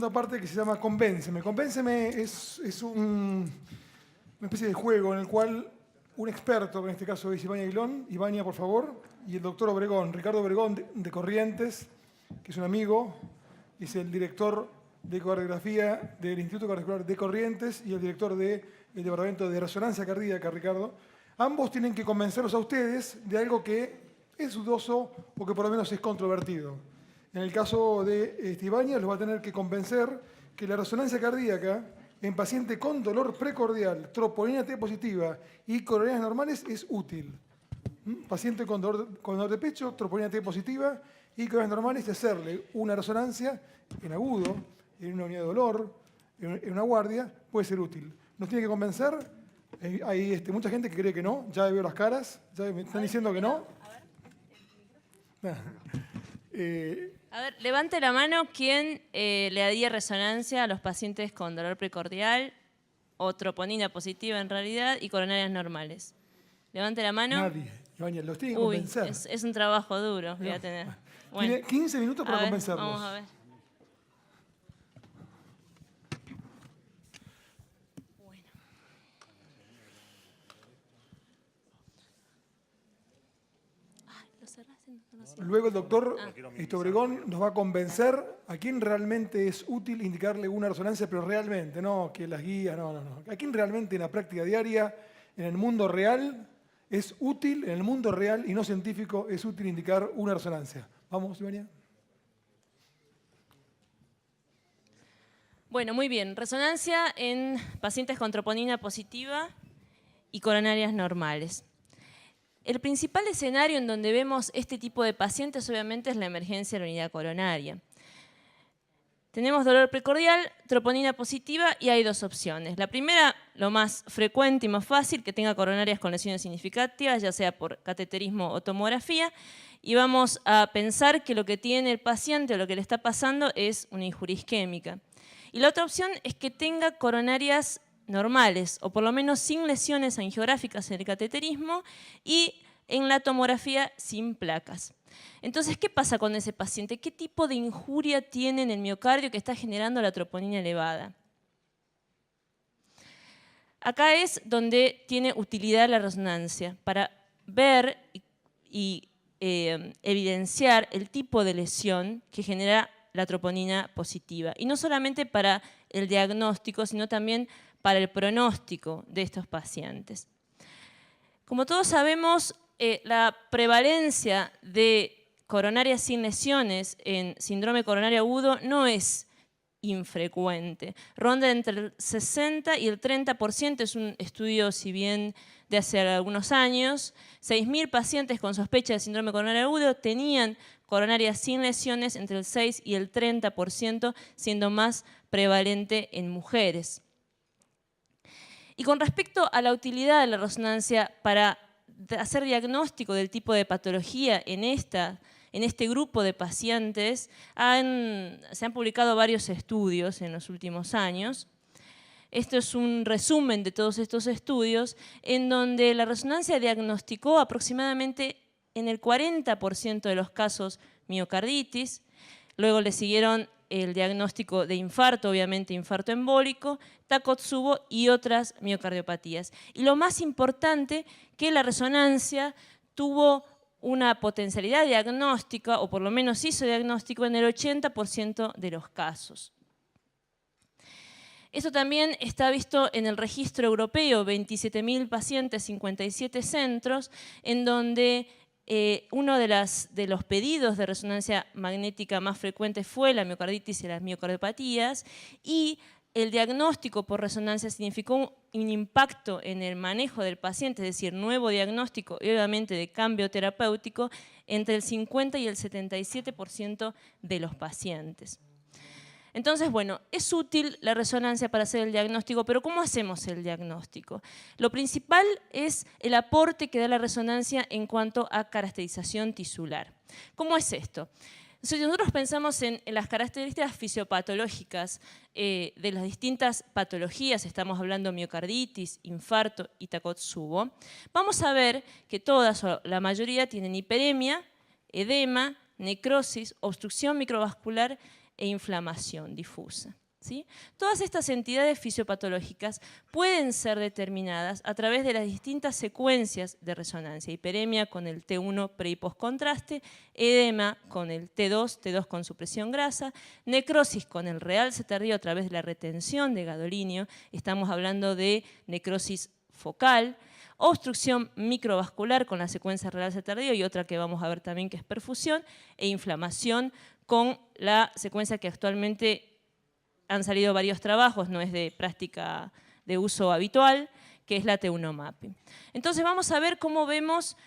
segunda parte que se llama Convénceme. Convénceme es una especie de juego en el cual un experto, en este caso es Ivania Aguilón, Ivania, por favor, y el doctor Obregón, Ricardo Obregón de Corrientes, que es un amigo, es el director de coreografía del Instituto Cardiovascular de Corrientes y el director del Departamento de Resonancia Cardíaca, Ricardo. Ambos tienen que convencerlos a ustedes de algo que es dudoso o que por lo menos es controvertido. En el caso de Ivania, los va a tener que convencer que la resonancia cardíaca en paciente con dolor precordial, troponina T positiva y coronarias normales es útil. Paciente con dolor de pecho, troponina T positiva y coronarias normales, hacerle una resonancia en agudo, en una unidad de dolor, en una guardia, puede ser útil. Nos tiene que convencer. Hay mucha gente que cree que no, ya veo las caras, ya me están diciendo que no. A ver, levante la mano quien le haría resonancia a los pacientes con dolor precordial o troponina positiva en realidad y coronarias normales. Levante la mano. Nadie. Ivania, los tiene que convencer. Es un trabajo duro voy a tener. Tiene 15 minutos para convencerlos. Vamos a ver. Bueno. Ay, lo cerraste, no lo cierro. Luego el doctor Obregón nos va a convencer a quién realmente es útil indicarle una resonancia, pero realmente, no que las guías, no. A quién realmente en la práctica diaria, en el mundo real, es útil, en el mundo real y no científico, es útil indicar una resonancia. Vamos, Ivania. Bueno, muy bien. Resonancia en pacientes con troponina positiva y coronarias normales. El principal escenario en donde vemos este tipo de pacientes obviamente es la emergencia de la unidad coronaria. Tenemos dolor precordial, troponina positiva y hay dos opciones. La primera, lo más frecuente y más fácil, que tenga coronarias con lesiones significativas, ya sea por cateterismo o tomografía, y vamos a pensar que lo que tiene el paciente o lo que le está pasando es una injuria isquémica. Y la otra opción es que tenga coronarias normales, o por lo menos sin lesiones angiográficas en el cateterismo y en la tomografía sin placas. Entonces, ¿qué pasa con ese paciente? ¿Qué tipo de injuria tiene en el miocardio que está generando la troponina elevada? Acá es donde tiene utilidad la resonancia, para ver y evidenciar el tipo de lesión que genera la troponina positiva. Y no solamente para el diagnóstico, sino también para el pronóstico de estos pacientes. Como todos sabemos, la prevalencia de coronarias sin lesiones en síndrome coronario agudo no es infrecuente. Ronda entre el 60 y el 30%, es un estudio, si bien de hace algunos años. 6.000 pacientes con sospecha de síndrome coronario agudo tenían coronarias sin lesiones entre el 6 y el 30%, siendo más prevalente en mujeres. Y con respecto a la utilidad de la resonancia para hacer diagnóstico del tipo de patología en este grupo de pacientes, se han publicado varios estudios en los últimos años. Esto es un resumen de todos estos estudios en donde la resonancia diagnosticó aproximadamente en el 40% de los casos miocarditis, luego le siguieron el diagnóstico de infarto, obviamente infarto embólico, Takotsubo y otras miocardiopatías. Y lo más importante, que la resonancia tuvo una potencialidad diagnóstica, o por lo menos hizo diagnóstico en el 80% de los casos. Esto también está visto en el registro europeo, 27.000 pacientes, 57 centros, en donde uno de los pedidos de resonancia magnética más frecuentes fue la miocarditis y las miocardiopatías, y el diagnóstico por resonancia significó un impacto en el manejo del paciente, es decir, nuevo diagnóstico y obviamente de cambio terapéutico entre el 50 y el 77% de los pacientes. Entonces, bueno, es útil la resonancia para hacer el diagnóstico, pero ¿cómo hacemos el diagnóstico? Lo principal es el aporte que da la resonancia en cuanto a caracterización tisular. ¿Cómo es esto? Si nosotros pensamos en las características fisiopatológicas de las distintas patologías, estamos hablando de miocarditis, infarto y Takotsubo, vamos a ver que todas o la mayoría tienen hiperemia, edema, necrosis, obstrucción microvascular e inflamación difusa. ¿Sí? Todas estas entidades fisiopatológicas pueden ser determinadas a través de las distintas secuencias de resonancia. Hiperemia con el T1 pre y post-contraste, edema con el T2, T2 con supresión grasa, necrosis con el realce tardío a través de la retención de gadolinio, estamos hablando de necrosis focal, obstrucción microvascular con la secuencia realce tardío y otra que vamos a ver también que es perfusión, e inflamación con la secuencia que actualmente han salido varios trabajos, no es de práctica de uso habitual, que es la T1 mapping. Entonces vamos a ver cómo vemos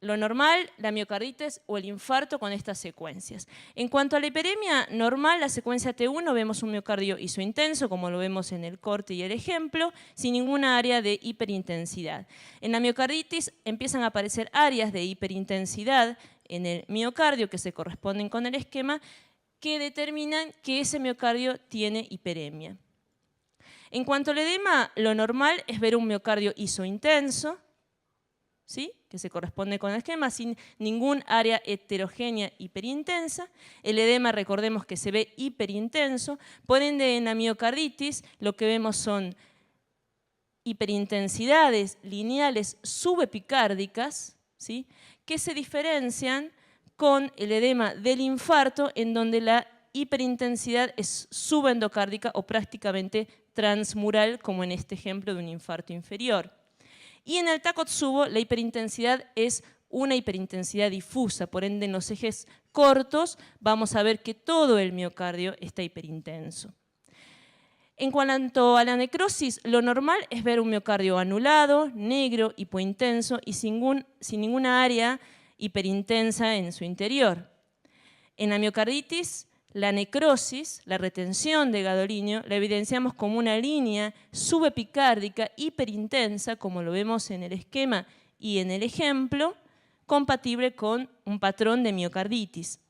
lo normal, la miocarditis o el infarto con estas secuencias. En cuanto a la hiperemia normal, la secuencia T1 vemos un miocardio isointenso, como lo vemos en el corte y el ejemplo, sin ninguna área de hiperintensidad. En la miocarditis empiezan a aparecer áreas de hiperintensidad en el miocardio que se corresponden con el esquema, que determinan que ese miocardio tiene hiperemia. En cuanto al edema, lo normal es ver un miocardio isointenso, ¿sí? Que se corresponde con el esquema, sin ningún área heterogénea hiperintensa. El edema, recordemos que se ve hiperintenso, por ende en la miocarditis lo que vemos son hiperintensidades lineales subepicárdicas, ¿sí? Que se diferencian con el edema del infarto, en donde la hiperintensidad es subendocárdica o prácticamente transmural, como en este ejemplo de un infarto inferior. Y en el Takotsubo la hiperintensidad es una hiperintensidad difusa, por ende en los ejes cortos vamos a ver que todo el miocardio está hiperintenso. En cuanto a la necrosis, lo normal es ver un miocardio anulado, negro, hipointenso y sin ninguna área hiperintensa en su interior. En la miocarditis, la necrosis, la retención de gadolinio, la evidenciamos como una línea subepicárdica hiperintensa, como lo vemos en el esquema y en el ejemplo, compatible con un patrón de miocarditis.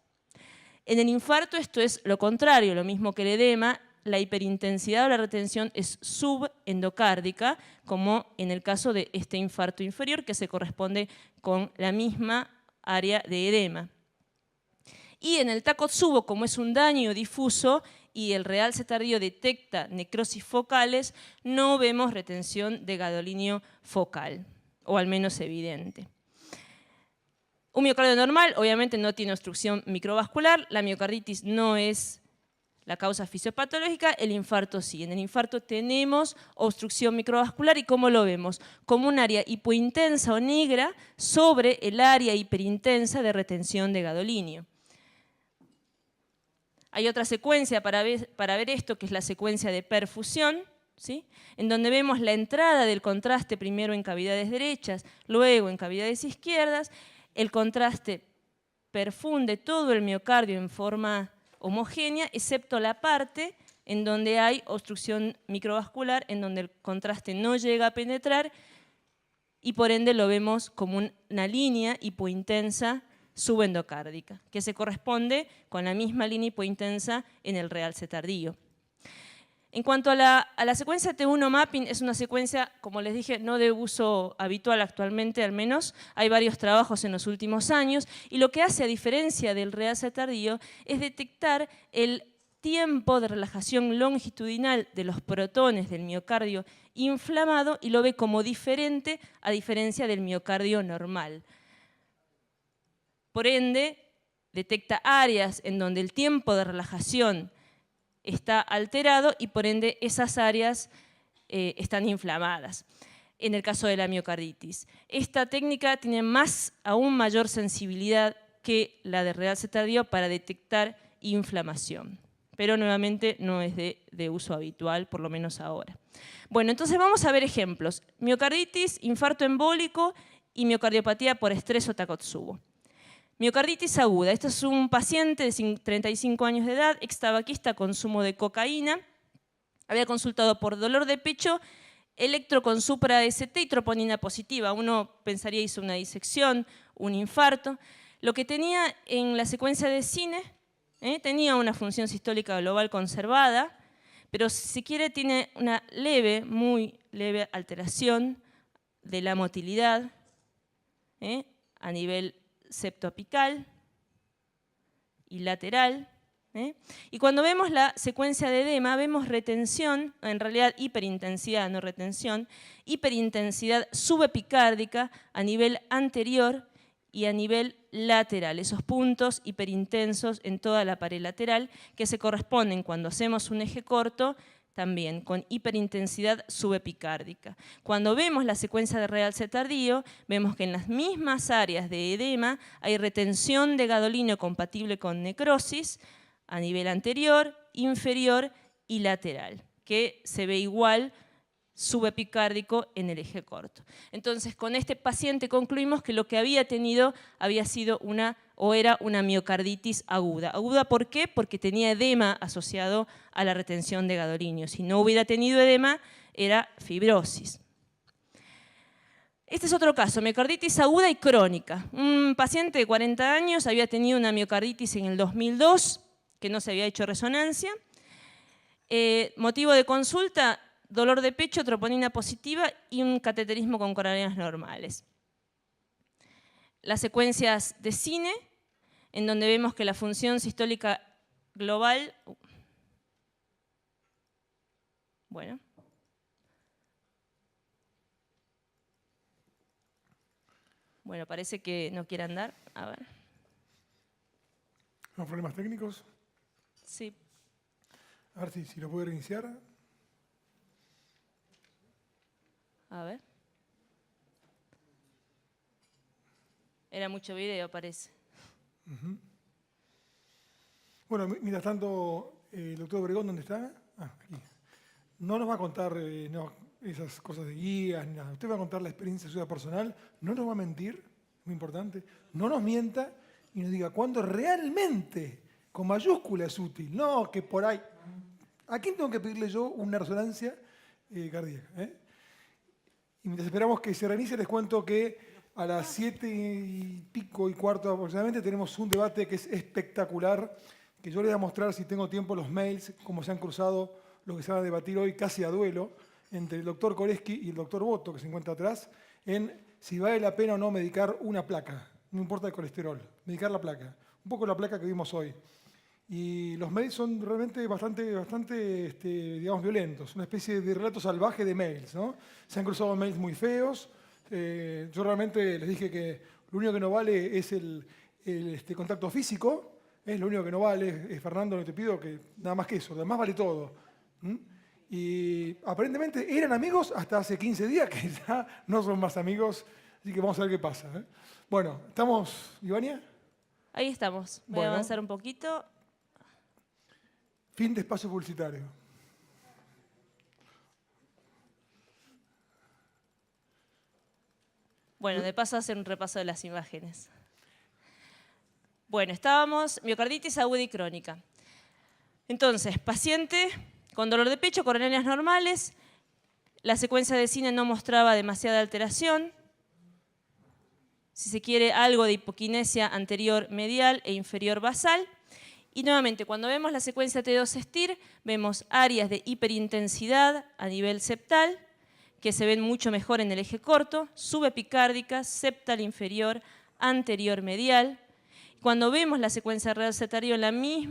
En el infarto esto es lo contrario, lo mismo que el edema, la hiperintensidad o la retención es subendocárdica, como en el caso de este infarto inferior, que se corresponde con la misma área de edema. Y en el Takotsubo, como es un daño difuso y el realce tardío detecta necrosis focales, no vemos retención de gadolinio focal, o al menos evidente. Un miocardio normal obviamente no tiene obstrucción microvascular, la miocarditis no es la causa fisiopatológica, el infarto sí. En el infarto tenemos obstrucción microvascular y ¿cómo lo vemos? Como un área hipointensa o negra sobre el área hiperintensa de retención de gadolinio. Hay otra secuencia para ver esto, que es la secuencia de perfusión, ¿sí? En donde vemos la entrada del contraste primero en cavidades derechas, luego en cavidades izquierdas. El contraste perfunde todo el miocardio en forma homogénea, excepto la parte en donde hay obstrucción microvascular, en donde el contraste no llega a penetrar y por ende lo vemos como una línea hipointensa subendocárdica, que se corresponde con la misma línea hipointensa en el realce tardío. En cuanto a la secuencia T1 mapping, es una secuencia, como les dije, no de uso habitual actualmente al menos. Hay varios trabajos en los últimos años y lo que hace, a diferencia del realce tardío, es detectar el tiempo de relajación longitudinal de los protones del miocardio inflamado y lo ve como diferente a diferencia del miocardio normal. Por ende, detecta áreas en donde el tiempo de relajación está alterado y por ende esas áreas están inflamadas, en el caso de la miocarditis. Esta técnica tiene aún mayor sensibilidad que la de realce tardío para detectar inflamación, pero nuevamente no es de uso habitual, por lo menos ahora. Bueno, entonces vamos a ver ejemplos. Miocarditis, infarto embólico y miocardiopatía por estrés o Takotsubo. Miocarditis aguda. Este es un paciente de 35 años de edad, extabaquista, consumo de cocaína. Había consultado por dolor de pecho, electro con supra-ST y troponina positiva. Uno pensaría hizo una disección, un infarto. Lo que tenía en la secuencia de cine, tenía una función sistólica global conservada, pero si se quiere tiene una leve, muy leve alteración de la motilidad a nivel septoapical y lateral, Y cuando vemos la secuencia de edema, vemos retención, en realidad hiperintensidad, no retención, hiperintensidad subepicárdica a nivel anterior y a nivel lateral, esos puntos hiperintensos en toda la pared lateral que se corresponden cuando hacemos un eje corto también con hiperintensidad subepicárdica. Cuando vemos la secuencia de realce tardío, vemos que en las mismas áreas de edema hay retención de gadolinio compatible con necrosis a nivel anterior, inferior y lateral, que se ve igual subepicárdico en el eje corto. Entonces, con este paciente concluimos que lo que había tenido había sido era una miocarditis aguda. ¿Aguda por qué? Porque tenía edema asociado a la retención de gadolinio. Si no hubiera tenido edema, era fibrosis. Este es otro caso, miocarditis aguda y crónica. Un paciente de 40 años había tenido una miocarditis en el 2002, que no se había hecho resonancia. Motivo de consulta, dolor de pecho, troponina positiva y un cateterismo con coronarias normales. Las secuencias de cine, en donde vemos que la función sistólica global... Bueno, parece que no quiere andar. A ver. ¿No problemas técnicos? Sí. A ver si lo puede reiniciar. A ver. Era mucho video, parece. Bueno, mientras tanto, el doctor Obregón, ¿dónde está? Aquí. No nos va a contar esas cosas de guías ni nada. Usted va a contar la experiencia suya personal, no nos va a mentir, muy importante, no nos mienta y nos diga cuándo realmente, con mayúscula, es útil. No, que por ahí. ¿A quién tengo que pedirle yo una resonancia cardíaca? Y mientras esperamos que se reinicie, les cuento que a las 7:15 aproximadamente tenemos un debate que es espectacular, que yo les voy a mostrar, si tengo tiempo, los mails, cómo se han cruzado los que se van a debatir hoy casi a duelo, entre el doctor Koreski y el doctor Boto, que se encuentra atrás, en si vale la pena o no medicar una placa, no importa el colesterol, medicar la placa, un poco la placa que vimos hoy. Y los mails son realmente bastante digamos, violentos, una especie de relato salvaje de mails, ¿no? Se han cruzado mails muy feos. Yo realmente les dije que lo único que no vale es el contacto físico, lo único que no vale, Fernando, no te pido que nada más que eso, lo demás vale todo. Y aparentemente eran amigos hasta hace 15 días, que ya no son más amigos, así que vamos a ver qué pasa. Bueno, ¿estamos, Ivania? Ahí estamos. Voy a avanzar un poquito. Fin de espacio publicitario. Bueno, de paso hacer un repaso de las imágenes. Bueno, estábamos, miocarditis aguda y crónica. Entonces, paciente con dolor de pecho, coronarias normales, la secuencia de cine no mostraba demasiada alteración, si se quiere algo de hipoquinesia anterior medial e inferior basal. Y nuevamente, cuando vemos la secuencia T2-STIR, vemos áreas de hiperintensidad a nivel septal, que se ven mucho mejor en el eje corto, subepicárdicas, septal inferior, anterior medial. Cuando vemos la secuencia realce tardío en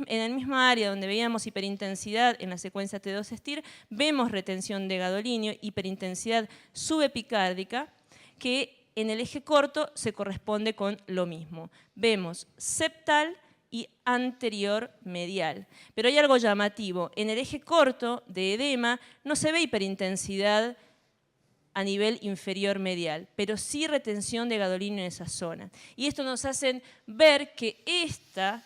el misma área donde veíamos hiperintensidad en la secuencia T2-STIR, vemos retención de gadolinio, hiperintensidad subepicárdica, que en el eje corto se corresponde con lo mismo. Vemos septal y anterior medial. Pero hay algo llamativo. En el eje corto de edema no se ve hiperintensidad a nivel inferior medial, pero sí retención de gadolinio en esa zona. Y esto nos hace ver que esta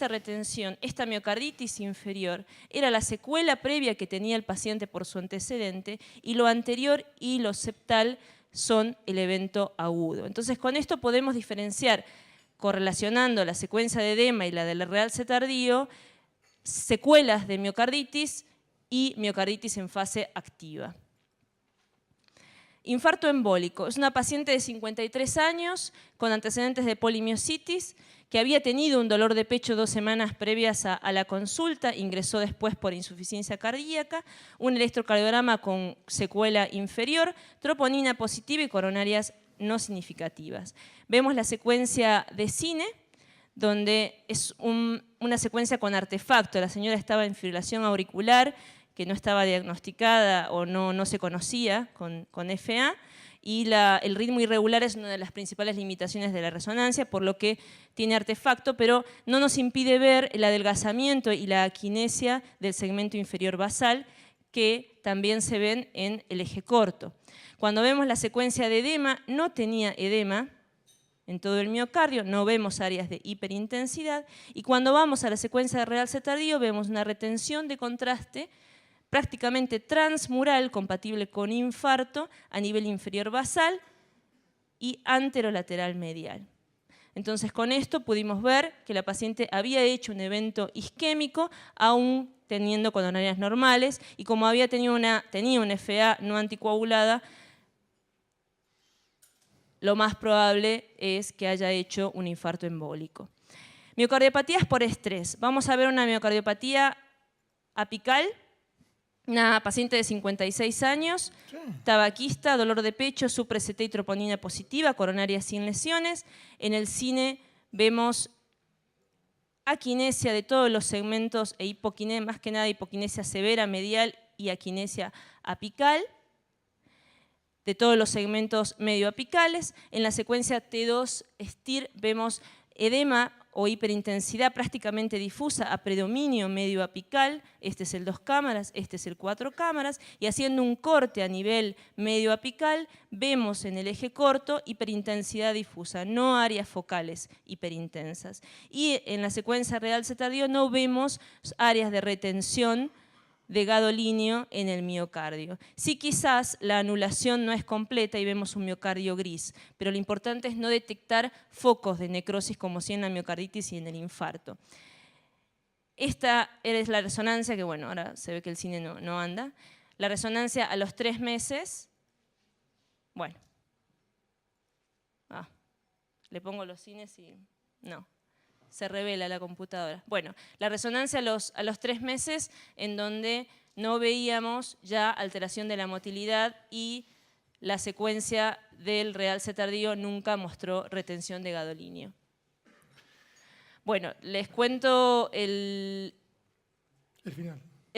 retención, esta miocarditis inferior, era la secuela previa que tenía el paciente por su antecedente, y lo anterior y lo septal son el evento agudo. Entonces, con esto podemos diferenciar, correlacionando la secuencia de edema y la del realce tardío, secuelas de miocarditis y miocarditis en fase activa. Infarto embólico. Es una paciente de 53 años con antecedentes de polimiositis que había tenido un dolor de pecho 2 semanas previas a la consulta, ingresó después por insuficiencia cardíaca, un electrocardiograma con secuela inferior, troponina positiva y coronarias no significativas. Vemos la secuencia de cine, donde es un una secuencia con artefacto. La señora estaba en fibrilación auricular, que no estaba diagnosticada o no se conocía con FA, y el ritmo irregular es una de las principales limitaciones de la resonancia, por lo que tiene artefacto, pero no nos impide ver el adelgazamiento y la aquinesia del segmento inferior basal, que también se ven en el eje corto. Cuando vemos la secuencia de edema, no tenía edema en todo el miocardio, no vemos áreas de hiperintensidad, y cuando vamos a la secuencia de realce tardío vemos una retención de contraste prácticamente transmural, compatible con infarto a nivel inferior basal y anterolateral medial. Entonces, con esto pudimos ver que la paciente había hecho un evento isquémico, aún teniendo coronarias normales, y como tenía una FA no anticoagulada, lo más probable es que haya hecho un infarto embólico. Miocardiopatías por estrés. Vamos a ver una miocardiopatía apical. Una paciente de 56 años, tabaquista, dolor de pecho, supra-CT y troponina positiva, coronaria sin lesiones. En el cine vemos aquinesia de todos los segmentos e hipoquinesia, más que nada hipoquinesia severa, medial y aquinesia apical, de todos los segmentos medioapicales. En la secuencia T2 STIR vemos edema o hiperintensidad prácticamente difusa a predominio medio apical, este es el 2 cámaras, este es el 4 cámaras, y haciendo un corte a nivel medio apical, vemos en el eje corto hiperintensidad difusa, no áreas focales hiperintensas. Y en la secuencia realce tardío no vemos áreas de retención de gadolinio en el miocardio. Sí, quizás la anulación no es completa y vemos un miocardio gris, pero lo importante es no detectar focos de necrosis como si en la miocarditis y en el infarto. Esta es la resonancia, que bueno, ahora se ve que el cine no anda. La resonancia a los 3 meses, bueno, le pongo los cines y no. Se revela la computadora. Bueno, la resonancia a los 3 meses, en donde no veíamos ya alteración de la motilidad y la secuencia del realce tardío nunca mostró retención de gadolinio. Bueno, les cuento el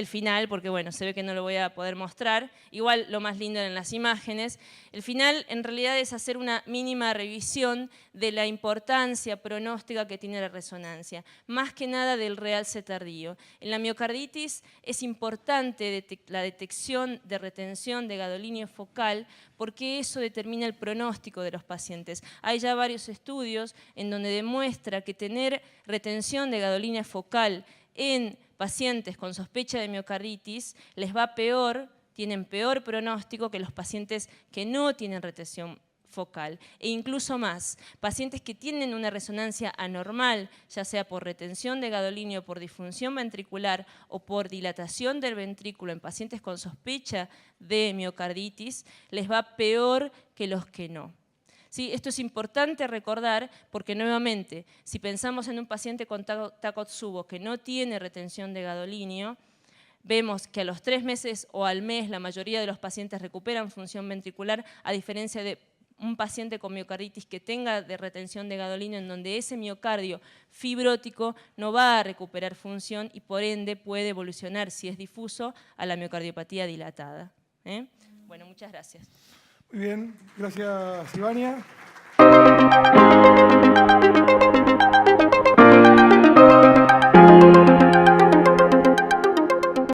final, porque bueno, se ve que no lo voy a poder mostrar. Igual lo más lindo en las imágenes. El final en realidad es hacer una mínima revisión de la importancia pronóstica que tiene la resonancia, más que nada del realce tardío. En la miocarditis es importante la detección de retención de gadolinio focal, porque eso determina el pronóstico de los pacientes. Hay ya varios estudios en donde demuestra que tener retención de gadolinio focal en pacientes con sospecha de miocarditis les va peor, tienen peor pronóstico que los pacientes que no tienen retención focal. E incluso más, pacientes que tienen una resonancia anormal, ya sea por retención de gadolinio, por disfunción ventricular o por dilatación del ventrículo en pacientes con sospecha de miocarditis, les va peor que los que no. ¿Sí? Esto es importante recordar porque nuevamente, si pensamos en un paciente con Takotsubo que no tiene retención de gadolinio, vemos que a los 3 meses o al mes la mayoría de los pacientes recuperan función ventricular, a diferencia de un paciente con miocarditis que tenga de retención de gadolinio, en donde ese miocardio fibrótico no va a recuperar función y por ende puede evolucionar, si es difuso, a la miocardiopatía dilatada. Bueno, muchas gracias. Muy bien, gracias Ivania.